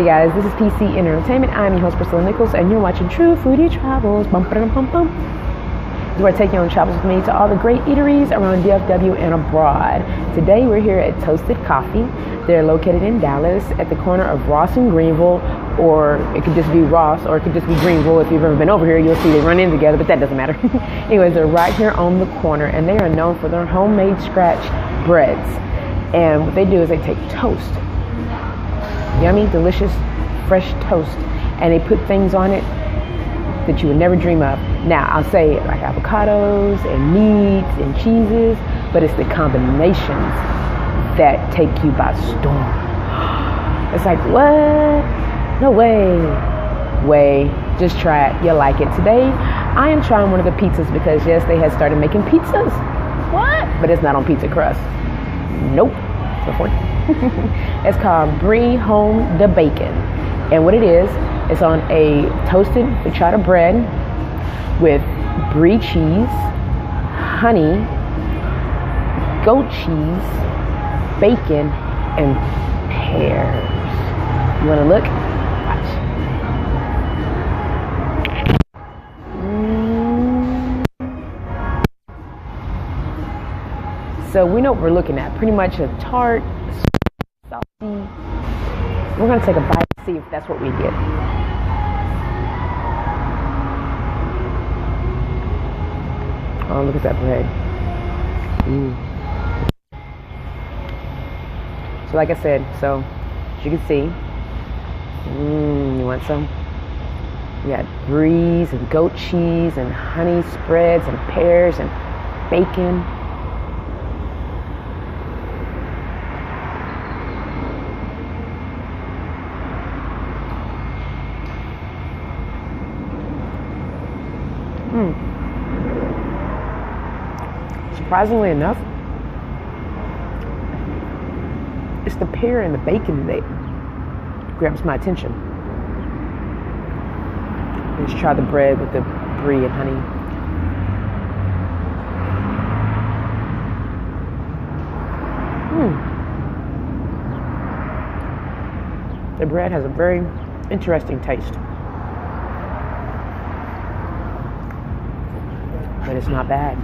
guys, this is PC Entertainment. I'm your host Priscilla Nichols, and you're watching True Foodie Travels. Bum, ba, dum, bum, bum. This is where I take you on travels with me to all the great eateries around DFW and abroad. Today we're here at Toasted Coffee. They're located in Dallas at the corner of Ross and Greenville, or it could just be Ross, or it could just be Greenville. If you've ever been over here, you'll see they run in together, but that doesn't matter. Anyways, they're right here on the corner, and they are known for their homemade scratch breads. And what they do is they take toast, yummy, delicious, fresh toast, and they put things on it that you would never dream of. Now, I'll say like avocados and meats and cheeses, but it's the combinations that take you by storm. It's like, what? No way. Just try it. You'll like it. Today, I am trying one of the pizzas because, yes, they had started making pizzas. What? But it's not on pizza crust. Nope. It's called Brie Home the Bacon. And what it is, it's on a toasted focaccia bread with brie cheese, honey, goat cheese, bacon, and pears. You want to look? Watch. So we know what we're looking at. Pretty much a tart, salty. We're going to take a bite and see if that's what we get. Oh, look at that bread. So like I said, so as you can see, you want some? We got bries and goat cheese and honey spreads and pears and bacon. Surprisingly enough, it's the pear and the bacon that grabs my attention. Let's try the bread with the brie and honey. The bread has a very interesting taste, but it's not bad.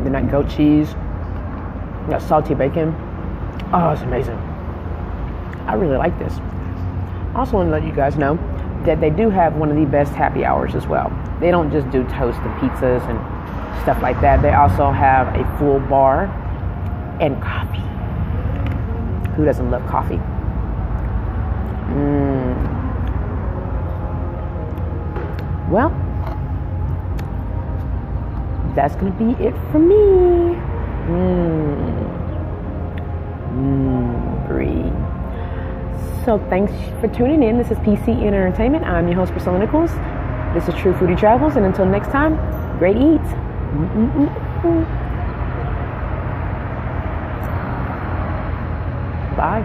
Then that goat cheese, that salty bacon. Oh, it's amazing. I really like this. I also want to let you guys know that they do have one of the best happy hours as well. They don't just do toast and pizzas and stuff like that. They also have a full bar and coffee. Who doesn't love coffee? Well, that's going to be it for me. Brie. So thanks for tuning in. This is PC Entertainment. I'm your host, Priscilla Nichols. This is True Foodie Travels. And until next time, great eats. Bye.